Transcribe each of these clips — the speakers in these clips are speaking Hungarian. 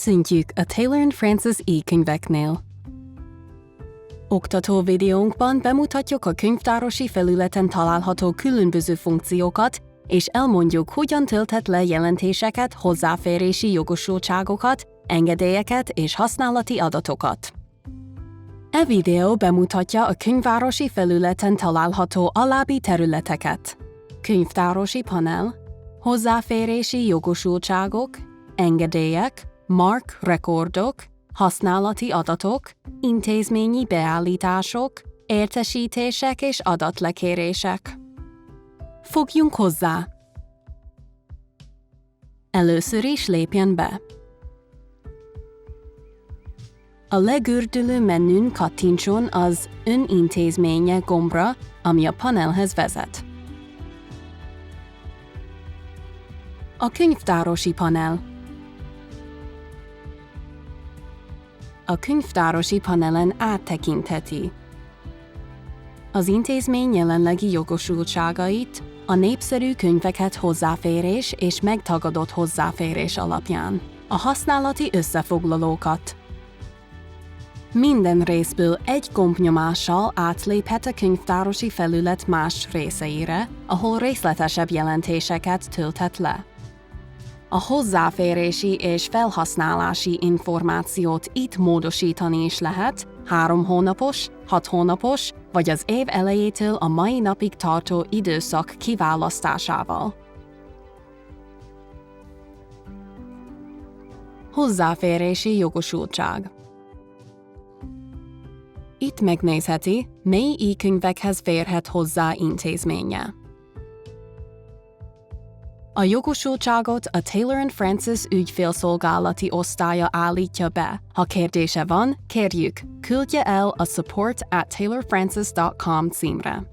Köszöntjük a Taylor & Francis e-könyveknél! Oktató videónkban bemutatjuk a könyvtárosi felületen található különböző funkciókat, és elmondjuk, hogyan tölthet le jelentéseket, hozzáférési jogosultságokat, engedélyeket és használati adatokat. E videó bemutatja a könyvtárosi felületen található alábbi területeket: könyvtárosi panel, hozzáférési jogosultságok, engedélyek, mark rekordok, használati adatok, intézményi beállítások, értesítések és adatlekérések. Fogjunk hozzá! Először is lépjen be. A legördülő menün kattintson az Ön intézménye gombra, ami a panelhez vezet. A könyvtárosi panel. A könyvtárosi panelen áttekintheti az intézmény jelenlegi jogosultságait, a népszerű könyveket hozzáférés és megtagadott hozzáférés alapján, a használati összefoglalókat. Minden részből egy gombnyomással átléphet a könyvtárosi felület más részeire, ahol részletesebb jelentéseket tölthet le. A hozzáférési és felhasználási információt itt módosítani is lehet 3 hónapos, 6 hónapos vagy az év elejétől a mai napig tartó időszak kiválasztásával. Hozzáférési jogosultság. Itt megnézheti, mely e-könyvekhez férhet hozzá intézménye. A jogosultságot a Taylor & Francis ügyfélszolgálati osztálya állítja be. Ha kérdése van, kérjük, küldje el a support@taylorfrancis.com címre.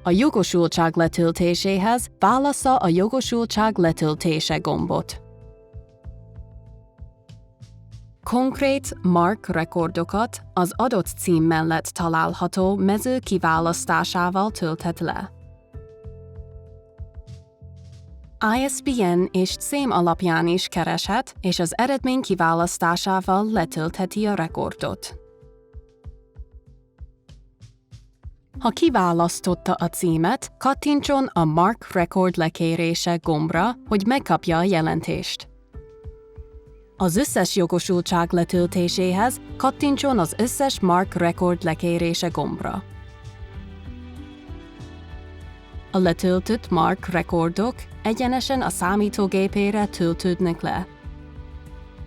A jogosultság letöltéséhez válassza a jogosultság letöltése gombot. Konkrét mark rekordokat az adott cím mellett található mező kiválasztásával tölthet le. ISBN és cím alapján is kereshet, és az eredmény kiválasztásával letöltheti a rekordot. Ha kiválasztotta a címet, kattintson a Mark Record lekérése gombra, hogy megkapja a jelentést. Az összes jogosultság letöltéséhez kattintson az összes Mark Record lekérése gombra. A letöltött mark rekordok egyenesen a számítógépére töltődnek le.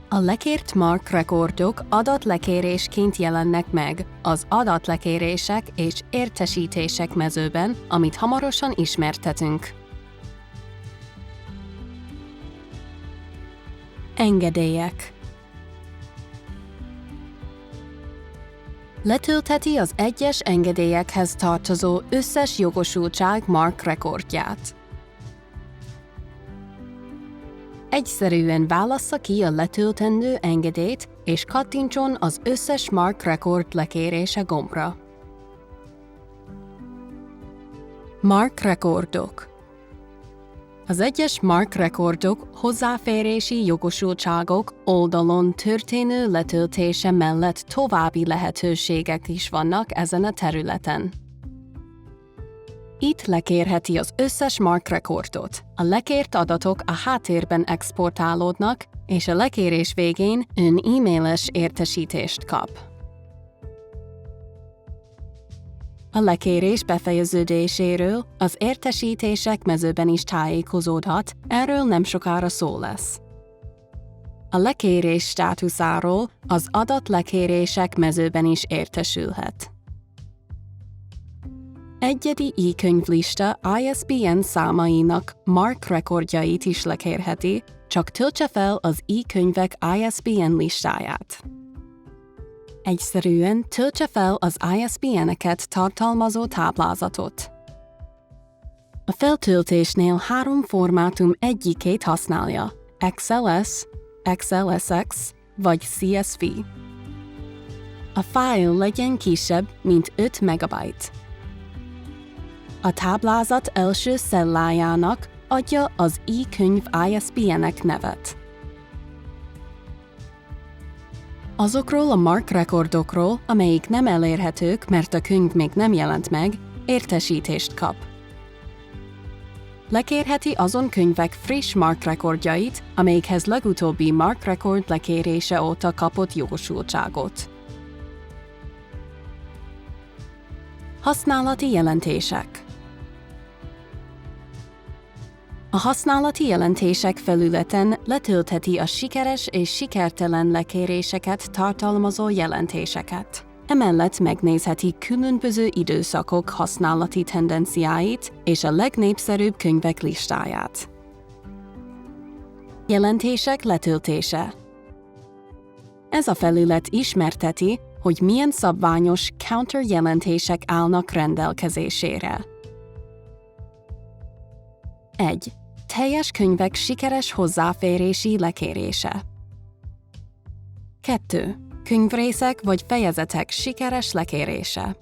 A lekért mark rekordok adatlekérésként jelennek meg az adatlekérések és értesítések mezőben, amit hamarosan ismertetünk. Engedélyek. Letöltheti az egyes engedélyekhez tartozó összes jogosultság mark rekordját. Egyszerűen válassza ki a letöltendő engedélyt, és kattintson az összes mark rekord lekérése gombra. Mark rekordok. Az egyes mark rekordok hozzáférési jogosultságok oldalon történő letöltése mellett további lehetőségek is vannak ezen a területen. Itt lekérheti az összes mark rekordot. A lekért adatok a háttérben exportálódnak, és a lekérés végén ön e-mailes értesítést kap. A lekérés befejeződéséről az értesítések mezőben is tájékozódhat, erről nem sokára szó lesz. A lekérés státuszáról az adatlekérések mezőben is értesülhet. Egyedi e-könyvlista ISBN számainak mark rekordjait is lekérheti, csak töltse fel az e-könyvek ISBN listáját. Egyszerűen töltse fel az ISBN-eket tartalmazó táblázatot. A feltöltésnél 3 formátum egyikét használja: XLS, XLSX vagy CSV. A fájl legyen kisebb, mint 5 MB. A táblázat első cellájának adja az e-könyv ISBN-ek nevet. Azokról a Mark rekordokról, amelyik nem elérhetők, mert a könyv még nem jelent meg, értesítést kap. Lekérheti azon könyvek friss Mark rekordjait, amelyikhez legutóbbi Mark rekord lekérése óta kapott jogosultságot. Használati jelentések. A használati jelentések felületen letöltheti a sikeres és sikertelen lekéréseket tartalmazó jelentéseket. Emellett megnézheti különböző időszakok használati tendenciáit és a legnépszerűbb könyvek listáját. Jelentések letöltése. Ez a felület ismerteti, hogy milyen szabványos counter jelentések állnak rendelkezésére. 1. Teljes könyvek sikeres hozzáférési lekérése. 2. Könyvrészek vagy fejezetek sikeres lekérése.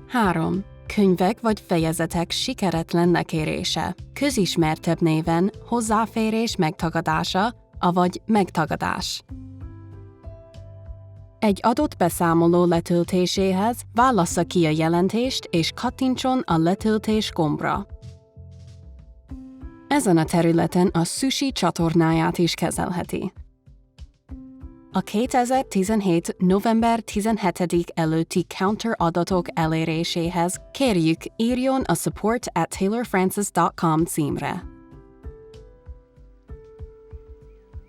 3. Könyvek vagy fejezetek sikeretlen lekérése. Közismertebb néven hozzáférés megtagadása, avagy megtagadás. Egy adott beszámoló letöltéséhez válassza ki a jelentést és kattintson a letöltés gombra. Ezen a területen a Sushi csatornáját is kezelheti. A 2017. november 17. előtti counter adatok eléréséhez kérjük, írjon a support@taylorfrancis.com címre.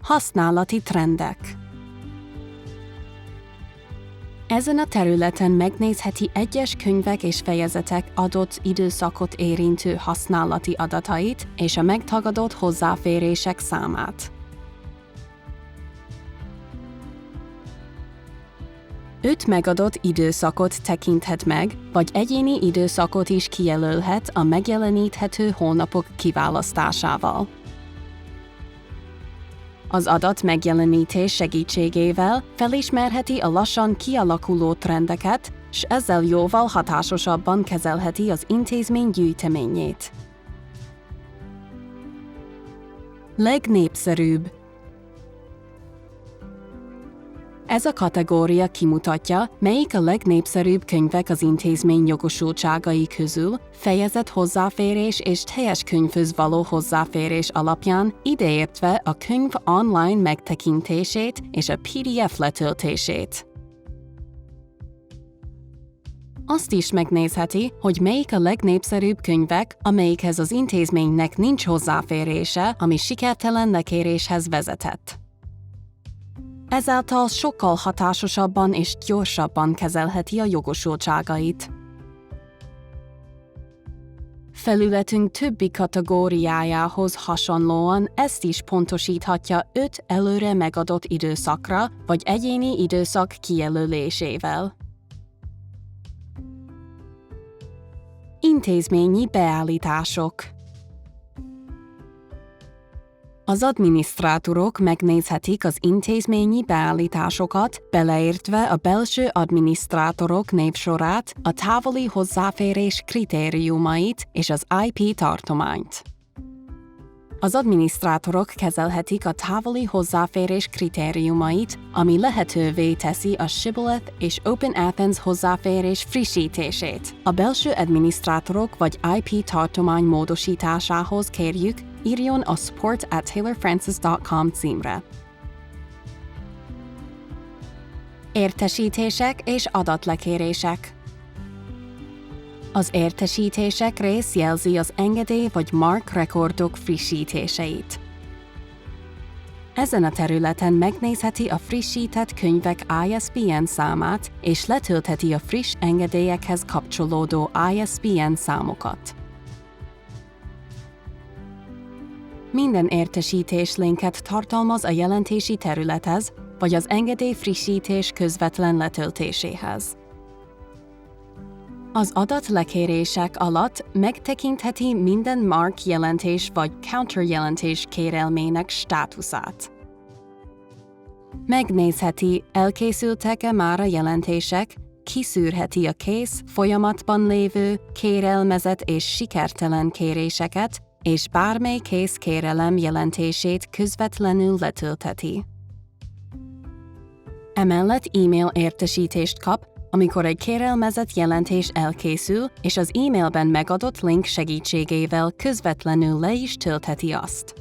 Használati trendek. Ezen a területen megnézheti egyes könyvek és fejezetek adott időszakot érintő használati adatait és a megtagadott hozzáférések számát. 5 megadott időszakot tekinthet meg, vagy egyéni időszakot is kijelölhet a megjeleníthető hónapok kiválasztásával. Az adat megjelenítés segítségével felismerheti a lassan kialakuló trendeket, s ezzel jóval hatásosabban kezelheti az intézmény gyűjteményét. Legnépszerűbb. Ez a kategória kimutatja, melyik a legnépszerűbb könyvek az intézmény jogosultságai közül, fejezett hozzáférés és teljes könyvhöz való hozzáférés alapján, ideértve a könyv online megtekintését és a PDF letöltését. Azt is megnézheti, hogy melyik a legnépszerűbb könyvek, amelyikhez az intézménynek nincs hozzáférése, ami sikertelen lekéréshez vezetett. Ezáltal sokkal hatásosabban és gyorsabban kezelheti a jogosultságait. Felületünk többi kategóriájához hasonlóan ezt is pontosíthatja 5 előre megadott időszakra vagy egyéni időszak kijelölésével. Intézményi beállítások. Az adminisztrátorok megnézhetik az intézményi beállításokat, beleértve a belső adminisztrátorok névsorát, a távoli hozzáférés kritériumait és az IP tartományt. Az adminisztrátorok kezelhetik a távoli hozzáférés kritériumait, ami lehetővé teszi a Shibboleth és Open Athens hozzáférés frissítését. A belső adminisztrátorok vagy IP tartomány módosításához kérjük, írjon a support@taylorfrancis.com címre. Értesítések és adatlekérések. Az értesítések rész jelzi az engedély vagy mark rekordok frissítéseit. Ezen a területen megnézheti a frissített könyvek ISBN számát és letöltheti a friss engedélyekhez kapcsolódó ISBN számokat. Minden értesítés linket tartalmaz a jelentési területhez, vagy az engedély frissítés közvetlen letöltéséhez. Az adatlekérések alatt megtekintheti minden mark jelentés vagy counter jelentés kérelmének státuszát. Megnézheti, elkészültek-e már a jelentések, kiszűrheti a kész, folyamatban lévő, kérelmezett és sikertelen kéréseket, és bármely kész kérelem jelentését közvetlenül letöltheti. Emellett e-mail értesítést kap, amikor egy kérelmezett jelentés elkészül, és az e-mailben megadott link segítségével közvetlenül le is töltheti azt.